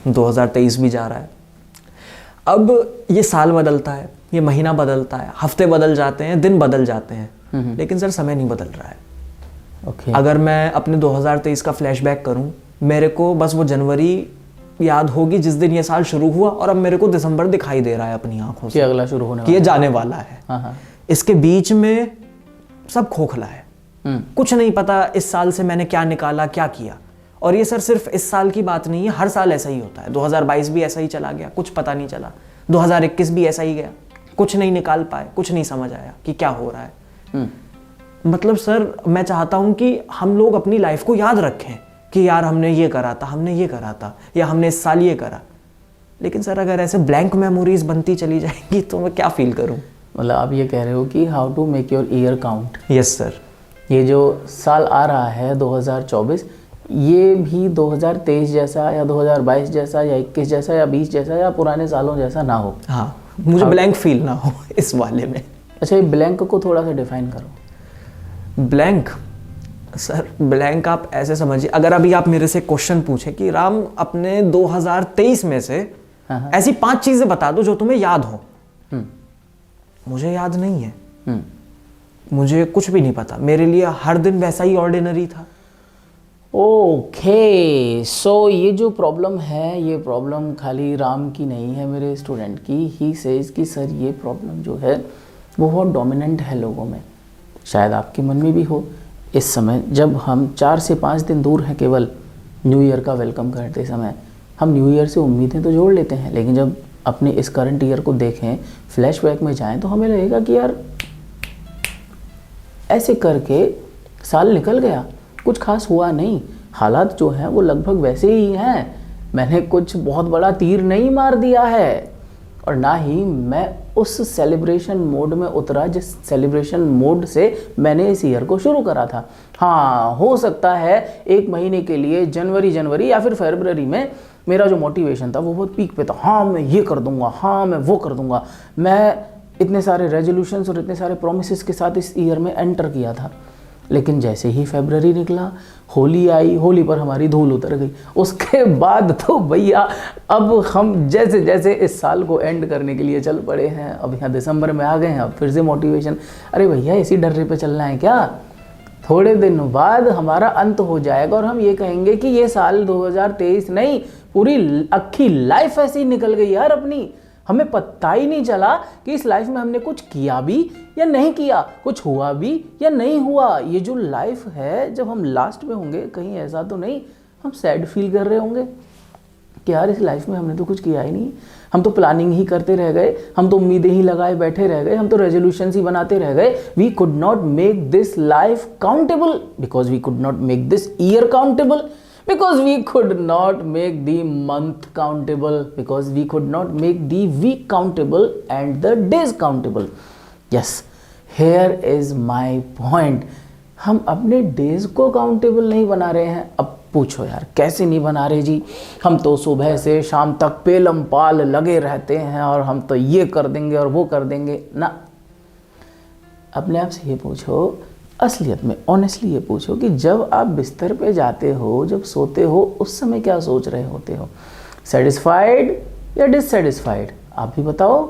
2023 भी जा रहा है। अब ये साल बदलता है, ये महीना बदलता है, हफ्ते बदल जाते हैं, दिन बदल जाते हैं, लेकिन सर समय नहीं बदल रहा है। ओके। अगर मैं अपने 2023 का फ्लैशबैक करूं, मेरे को बस वो जनवरी याद होगी जिस दिन ये साल शुरू हुआ, और अब मेरे को दिसंबर दिखाई दे रहा है अपनी आंखों से कि अगला शुरू होने कि ये जाने वाला है। हाँ। इसके बीच में सब खोखला है, कुछ नहीं पता इस साल से मैंने क्या निकाला, क्या किया। और ये सर सिर्फ इस साल की बात नहीं है, हर साल ऐसा ही होता है। 2022 भी ऐसा ही चला गया, कुछ पता नहीं चला। 2021 भी ऐसा ही गया, कुछ नहीं निकाल पाए, कुछ नहीं समझ आया कि क्या हो रहा है। मतलब सर मैं चाहता हूं कि हम लोग अपनी लाइफ को याद रखें कि यार हमने ये करा था, हमने ये करा था, या हमने इस साल ये करा। लेकिन सर अगर ऐसे ब्लैंक मेमोरीज बनती चली जाएंगी तो मैं क्या फील करूं। मतलब आप ये कह रहे हो कि how to make your year count. Yes sir. ये जो साल आ रहा है 2024, ये भी 2023 जैसा या 2022 जैसा या 21 जैसा या 20 जैसा या पुराने सालों जैसा ना हो। हाँ, मुझे ब्लैंक फील ना हो इस वाले में। अच्छा, ये ब्लैंक को थोड़ा सा डिफाइन करो। ब्लैंक सर, ब्लैंक आप ऐसे समझिए, अगर अभी आप मेरे से क्वेश्चन पूछे कि राम अपने 2023 में से ऐसी 5 चीजें बता दो जो तुम्हें याद हो, मुझे याद नहीं है। मुझे कुछ भी नहीं पता, मेरे लिए हर दिन वैसा ही ऑर्डिनरी था। ओके, सो ये जो प्रॉब्लम है, ये प्रॉब्लम खाली राम की नहीं है, मेरे स्टूडेंट की। ही सेज कि सर ये प्रॉब्लम जो है वो बहुत डोमिनेंट है लोगों में, शायद आपके मन में भी हो। इस समय जब हम 4 से 5 दिन दूर हैं केवल न्यू ईयर का वेलकम करते समय, हम न्यू ईयर से उम्मीदें तो जोड़ लेते हैं, लेकिन जब अपने इस करंट ईयर को देखें, फ्लैशबैक में जाएं, तो हमें लगेगा कि यार ऐसे करके साल निकल गया, कुछ खास हुआ नहीं। हालात जो हैं वो लगभग वैसे ही हैं। मैंने कुछ बहुत बड़ा तीर नहीं मार दिया है, और ना ही मैं उस सेलिब्रेशन मोड में उतरा जिस सेलिब्रेशन मोड से मैंने इस ईयर को शुरू करा था। हाँ, हो सकता है 1 महीने के लिए जनवरी या फिर फरवरी में मेरा जो मोटिवेशन था वो बहुत पीक पे था। हाँ मैं ये कर दूंगा, हाँ मैं वो कर दूंगा। मैं इतने सारे रेजोल्यूशंस और इतने सारे प्रोमिसेस के साथ इस ईयर में एंटर किया था। लेकिन जैसे ही फरवरी निकला, होली आई, होली पर हमारी धूल उतर गई। उसके बाद तो भैया अब हम जैसे जैसे इस साल को एंड करने के लिए चल पड़े हैं। अब यहाँ दिसंबर में आ गए हैं, अब फिर से मोटिवेशन। अरे भैया इसी डर्रे पे चलना है क्या? थोड़े दिन बाद हमारा अंत हो जाएगा और हम ये कहेंगे कि ये साल 2023 नहीं, पूरी अक्खी लाइफ ऐसी ही निकल गई यार अपनी। हमें पता ही नहीं चला कि इस लाइफ में हमने कुछ किया भी या नहीं किया, कुछ हुआ भी या नहीं हुआ। ये जो लाइफ है, जब हम लास्ट में होंगे, कहीं ऐसा तो नहीं हम सैड फील कर रहे होंगे कि यार इस लाइफ में हमने तो कुछ किया ही नहीं, हम तो प्लानिंग ही करते रह गए, हम तो उम्मीदें ही लगाए बैठे रह गए, हम तो रेजोल्यूशंस ही बनाते रह गए। We could not make this life countable because we could not make this year countable, because we could not make the month countable, because we could not make the week countable and the days countable. Yes, here is my point. हम अपने days को countable नहीं बना रहे हैं। अब पूछो यार कैसे नहीं बना रहे जी? हम तो सुबह से शाम तक पेलम पाल लगे रहते हैं और हम तो ये कर देंगे और वो कर देंगे ना। अपने आप से ये पूछो, असलियत में ऑनेस्टली ये पूछो कि जब आप बिस्तर पे जाते हो, जब सोते हो, उस समय क्या सोच रहे होते हो? सेटिस्फाइड या डिससेटिस्फाइड? आप भी बताओ।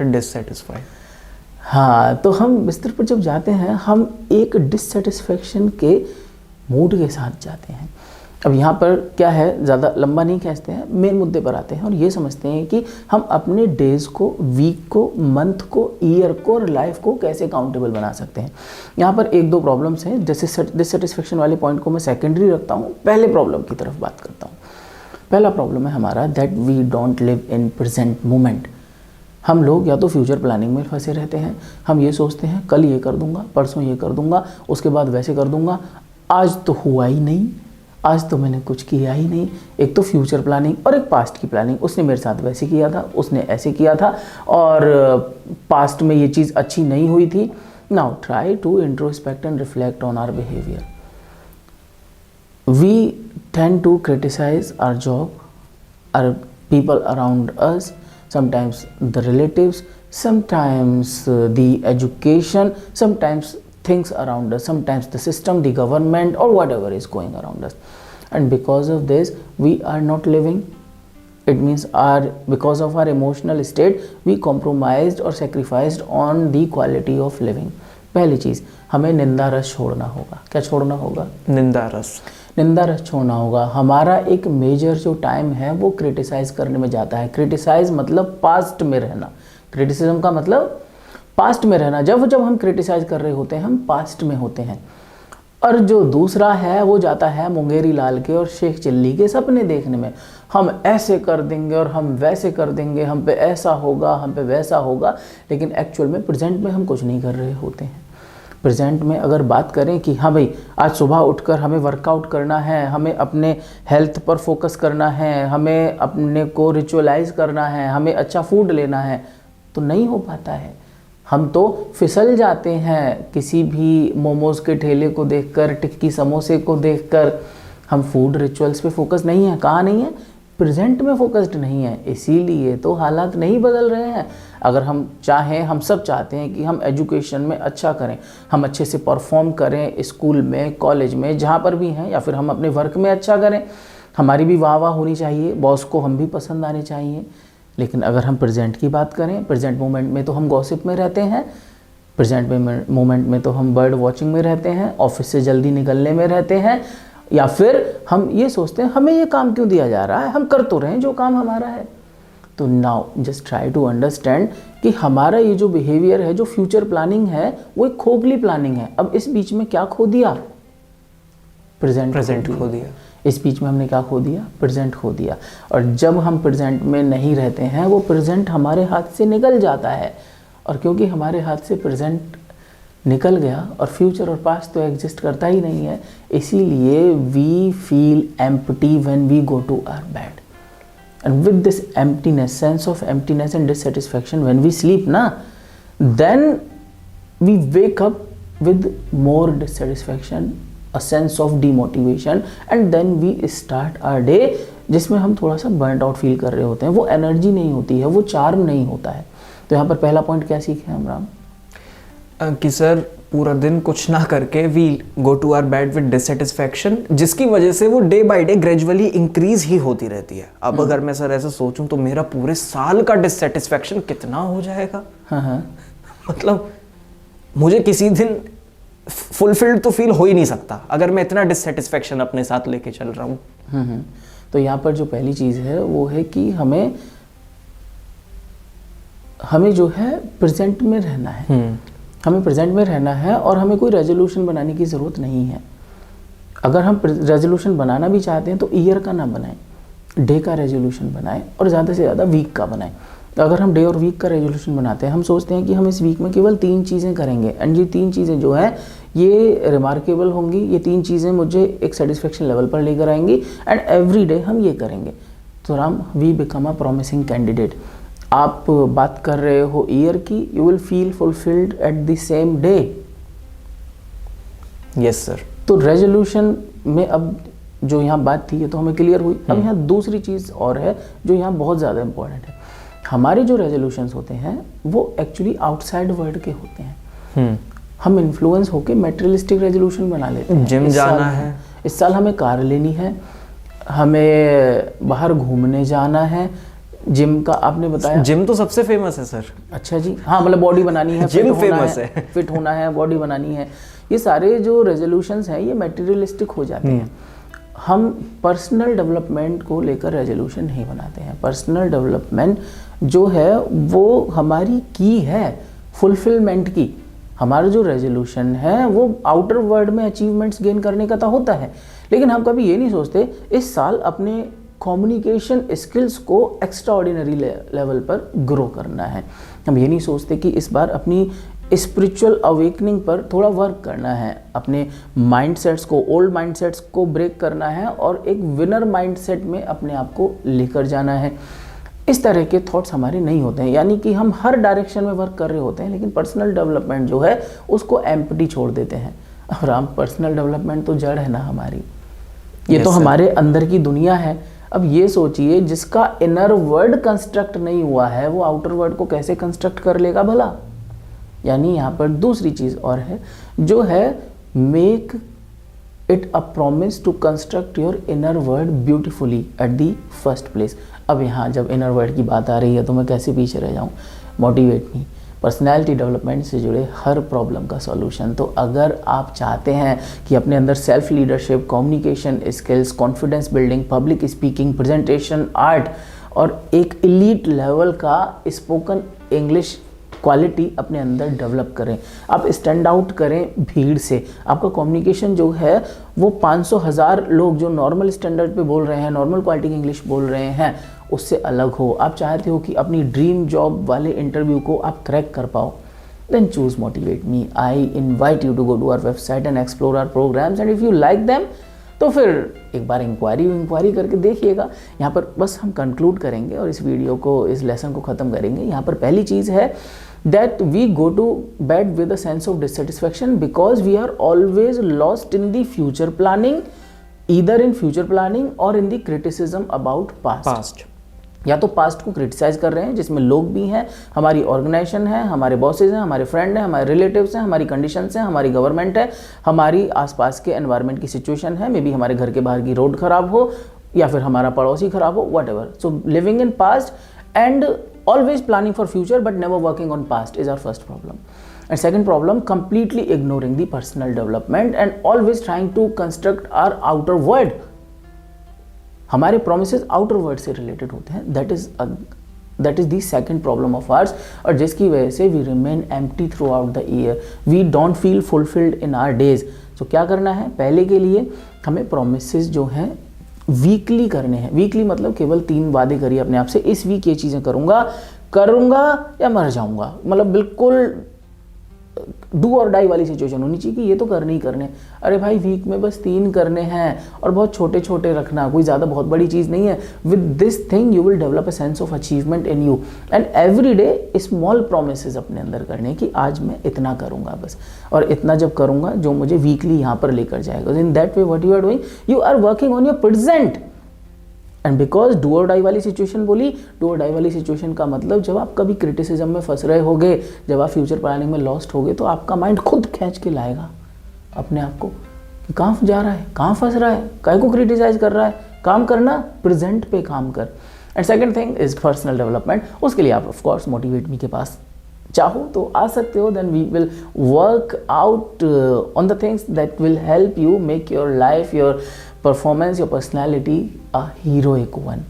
डिससेटिस्फाइड। हाँ, तो हम बिस्तर पर जब जाते हैं, हम एक डिससेटिस्फेक्शन के मूड के साथ जाते हैं। अब यहाँ पर क्या है, ज़्यादा लंबा नहीं खींचते हैं, मेन मुद्दे पर आते हैं और ये समझते हैं कि हम अपने डेज़ को, वीक को, मंथ को, ईयर को और लाइफ को कैसे काउंटेबल बना सकते हैं। यहाँ पर 1-2 प्रॉब्लम्स हैं। जैसे डिससेटिस्फेक्शन वाले पॉइंट को मैं सेकेंडरी रखता हूँ, पहले प्रॉब्लम की तरफ बात करता हूँ। पहला प्रॉब्लम है हमारा that we don't live in present moment. हम लोग या तो फ्यूचर प्लानिंग में फंसे रहते हैं। हम ये सोचते हैं कल ये कर दूंगा, परसों ये कर दूंगा, उसके बाद वैसे कर दूंगा। आज तो हुआ ही नहीं, आज तो मैंने कुछ किया ही नहीं। एक तो फ्यूचर प्लानिंग और एक पास्ट की प्लानिंग। उसने मेरे साथ वैसे किया था, उसने ऐसे किया था और पास्ट में ये चीज़ अच्छी नहीं हुई थी। Now try to introspect and reflect on our behaviour. We tend to criticise our job, our people around us, sometimes the relatives, sometimes the education, sometimes things around us, sometimes the system, the government or whatever is going around us. and because of this we are not living. It means because of our emotional state we compromised or sacrificed on the quality of living. पहली चीज़, हमें निंदा रस छोड़ना होगा. क्या छोड़ना होगा? निंदा रस. निंदा रस छोड़ना होगा. हमारा एक मेजर जो टाइम है वो क्रिटिसाइज करने में जाता है. क्रिटिसाइज मतलब पास्ट में रहना. क्रिटिसिज्म का मतलब पास्ट में रहना. जब हम क्रिटिसाइज कर रहे होते हैं हम पास्ट में होते हैं. और जो दूसरा है वो जाता है मुंगेरी लाल के और शेख चिल्ली के सपने देखने में. हम ऐसे कर देंगे और हम वैसे कर देंगे, हम पे ऐसा होगा, हम पे वैसा होगा. लेकिन एक्चुअल में प्रेजेंट में हम कुछ नहीं कर रहे होते हैं. प्रेजेंट में अगर बात करें कि हाँ भाई आज सुबह उठकर हमें वर्कआउट करना है, हमें अपने हेल्थ पर फोकस करना है, हमें अपने को रिचुअलाइज करना है, हमें अच्छा फूड लेना है, तो नहीं हो पाता है. हम तो फिसल जाते हैं किसी भी मोमोज़ के ठेले को देखकर, टिक्की समोसे को देखकर. हम फूड रिचुअल्स पे फोकस नहीं है. कहाँ नहीं है? प्रेजेंट में फोकस्ड नहीं है. इसीलिए तो हालात नहीं बदल रहे हैं. अगर हम चाहें, हम सब चाहते हैं कि हम एजुकेशन में अच्छा करें, हम अच्छे से परफॉर्म करें स्कूल में, कॉलेज में, जहाँ पर भी हैं, या फिर हम अपने वर्क में अच्छा करें, हमारी भी वाह वाह होनी चाहिए, बॉस को हम भी पसंद आने चाहिए. लेकिन अगर हम प्रेजेंट की बात करें, प्रेजेंट मोमेंट में तो हम गॉसिप में रहते हैं, प्रेजेंट मोमेंट में तो हम बर्ड वॉचिंग में रहते हैं, ऑफिस से जल्दी निकलने में रहते हैं, या फिर हम ये सोचते हैं हमें ये काम क्यों दिया जा रहा है, हम कर तो रहे हैं जो काम हमारा है. तो now just try to understand कि हमारा ये जो बिहेवियर है, जो फ्यूचर प्लानिंग है, वो एक खोखली प्लानिंग है. अब इस बीच में क्या खो दिया? प्रेजेंट खो दिया. इस बीच में हमने क्या खो दिया? प्रेजेंट खो दिया. और जब हम प्रेजेंट में नहीं रहते हैं, वो प्रेजेंट हमारे हाथ से निकल जाता है. और क्योंकि हमारे हाथ से प्रेजेंट निकल गया और फ्यूचर और पास्ट तो एग्जिस्ट करता ही नहीं है, इसीलिए we feel empty when we go to our bed. And with this emptiness, sense of emptiness and dissatisfaction when we sleep ना, then we wake up with more dissatisfaction, a sense of demotivation, and then we start our day, जिसमें हम थोड़ा सा burn out feel कर रहे होते हैं. वो एनर्जी नहीं होती है, वो चार्म नहीं होता है. तो यहाँ पर पहला पॉइंट क्या सीखे हम राम? कि सर पूरा दिन कुछ ना करके we go to our bed with dissatisfaction, जिसकी वजह से वो day by day gradually increase ही होती रहती है. अब अगर मैं सर ऐसा सोचूं तो मेरा पूरे साल का डिससेटिस्फैक्शन कितना हो जाएगा. हाँ. मतलब मुझे किसी दिन फुलफिल्ड तो फील हो ही नहीं सकता अगर मैं इतना डिससेटिस्फैक्शन अपने साथ लेके चल रहा हूँ. तो यहाँ पर जो पहली चीज़ है वो है कि हमें जो है प्रेजेंट में रहना है. हमें प्रेजेंट में रहना है और हमें कोई रेजोल्यूशन बनाने की ज़रूरत नहीं है. अगर हम रेजोल्यूशन बनाना भी चाहते हैं तो ईयर का ना बनाएं, डे का रेजोल्यूशन बनाएं, और ज़्यादा से ज़्यादा वीक का बनाएं. अगर हम डे और वीक का रेजोल्यूशन बनाते हैं, हम सोचते हैं कि हम इस वीक में केवल 3 चीज़ें करेंगे, एंड ये 3 चीज़ें जो है ये रिमार्केबल होंगी, ये 3 चीज़ें मुझे एक सेटिस्फेक्शन लेवल पर लेकर आएंगी, एंड एवरी डे हम ये करेंगे. तो Ram, we become a promising candidate. आप बात कर रहे हो ईयर की, you will feel fulfilled at the same day. Yes sir. तो रेजोल्यूशन में अब जो यहाँ बात थी ये तो हमें क्लियर हुई. अब यहाँ दूसरी चीज़ और है जो यहाँ बहुत ज़्यादा इंपॉर्टेंट है. हमारे जो रेजोल्यूशंस होते हैं वो एक्चुअली आउटसाइड वर्ल्ड के होते हैं. हम इन्फ्लुएंस होके मटेरियलिस्टिक रेजोल्यूशन बना लेते हैं. जिम जाना है, इस साल हमें कार लेनी है, हमें बाहर घूमने जाना है. जिम का आपने बताया, जिम तो सबसे फेमस है सर. अच्छा जी. हाँ, मतलब बॉडी बनानी है, जिम फेमस है, फिट होना है, बॉडी बनानी है. ये सारे जो रेजोल्यूशंस हैं ये मटेरियलिस्टिक हो जाते हैं. हम पर्सनल डेवलपमेंट को लेकर रेजोल्यूशन नहीं बनाते हैं. पर्सनल डेवलपमेंट जो है वो हमारी की है फुलफिलमेंट की. हमारा जो रेजोल्यूशन है वो आउटर वर्ल्ड में अचीवमेंट्स गेन करने का तो होता है, लेकिन हम कभी ये नहीं सोचते इस साल अपने कम्युनिकेशन स्किल्स को एक्स्ट्रा ऑर्डिनरी लेवल पर ग्रो करना है. हम ये नहीं सोचते कि इस बार अपनी स्पिरिचुअल अवेकनिंग पर थोड़ा वर्क करना है, अपने माइंडसेट्स को, ओल्ड माइंडसेट्स को ब्रेक करना है और एक विनर माइंडसेट में अपने आप को लेकर जाना है. इस तरह के थॉट्स हमारे नहीं होते हैं. यानी कि हम हर डायरेक्शन में वर्क कर रहे होते हैं, लेकिन पर्सनल डेवलपमेंट जो है उसको एम्प्टी छोड़ देते हैं. और हम पर्सनल डेवलपमेंट तो जड़ है ना हमारी, ये तो हमारे अंदर की दुनिया है. अब ये सोचिए, जिसका इनर वर्ड कंस्ट्रक्ट नहीं हुआ है वो आउटर वर्ड को कैसे कंस्ट्रक्ट कर लेगा भला. यानी यहाँ पर दूसरी चीज़ और है जो है make it a promise to construct your inner world beautifully at the first place. अब यहाँ जब इनर वर्ल्ड की बात आ रही है तो मैं कैसे पीछे रह जाऊँ। मोटिवेट मी, पर्सनैलिटी डेवलपमेंट से जुड़े हर प्रॉब्लम का सॉल्यूशन। तो अगर आप चाहते हैं कि अपने अंदर self leadership, communication skills, confidence building, public speaking, presentation, art और एक एलीट लेवल का स्पोकन इंग्लिश क्वालिटी अपने अंदर डेवलप करें, आप स्टैंड आउट करें भीड़ से, आपका कम्युनिकेशन जो है वो 500,000 लोग जो नॉर्मल स्टैंडर्ड पे बोल रहे हैं, नॉर्मल क्वालिटी की इंग्लिश बोल रहे हैं, उससे अलग हो। आप चाहते हो कि अपनी ड्रीम जॉब वाले इंटरव्यू को आप क्रैक कर पाओ, then choose Motivate Me. I invite you to go to our website and explore our programs, and if you like them तो फिर एक बार इंक्वायरी करके देखिएगा। यहाँ पर बस हम कंक्लूड करेंगे और इस वीडियो को, इस लेसन को ख़त्म करेंगे। यहाँ पर पहली चीज़ है that we go to bed with a sense of dissatisfaction because we are always lost in the future planning, either in future planning or in the criticism about past. या तो पास्ट को क्रिटिसाइज कर रहे हैं जिसमें लोग भी हैं, हमारी ऑर्गेनाइजेशन है, हमारे बॉसेज हैं, हमारे फ्रेंड हैं, हमारे रिलेटिव्स हैं, हमारी कंडीशंस हैं, हमारी गवर्नमेंट है, हमारी आसपास के एनवायरनमेंट की सिचुएशन है, मे बी हमारे घर के बाहर की रोड खराब हो या फिर हमारा पड़ोसी खराब हो, what ever. So living in past and always planning for future but never working on past is our first problem. And second problem, completely ignoring the personal development and always trying to construct our outer world. हमारे promises outer world से related होते हैं, that is the second problem of ours, और जिसकी वजह से we remain empty throughout the year, we don't feel fulfilled in our days. So क्या करना है, पहले के लिए हमें promises जो हैं वीकली करने हैं। वीकली मतलब केवल 3 वादे करिए अपने आप से, इस वीक ये चीज़ें करूँगा या मर जाऊँगा, मतलब बिल्कुल डू और डाई वाली सिचुएशन होनी चाहिए कि ये तो करने ही करने। अरे भाई वीक में बस 3 करने हैं और बहुत छोटे छोटे रखना, कोई ज़्यादा बहुत बड़ी चीज़ नहीं है। With this thing you will develop a sense of achievement in you and every day small promises अपने अंदर करने कि आज मैं इतना करूँगा बस, और इतना जब करूँगा जो मुझे वीकली यहाँ पर लेकर जाएगा। In that way what you are doing, you are working on your present. And because do or die वाली सिचुएशन बोली, डू और डाई वाली सिचुएशन का मतलब जब आप कभी क्रिटिसिज्म में फंस रहे होगे, जब आप फ्यूचर प्लानिंग में लॉस्ट होगे, तो आपका माइंड खुद खींच के लाएगा अपने आप को कि कहाँ जा रहा है, कहाँ फंस रहा है, काय को क्रिटिसाइज कर रहा है। काम करना, प्रेजेंट पे काम कर। And second thing is personal development. उसके लिए आप ऑफकोर्स मोटिवेट मी के पास चाहो तो आ सकते हो। Then we will work out on the things that will help you make your life, your performance, your personality a heroic one.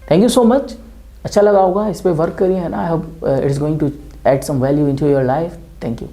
Thank you so much. अच्छा लगा होगा, इस पर वर्क करिए, है ना। I hope it is going to add some value into your life. Thank you.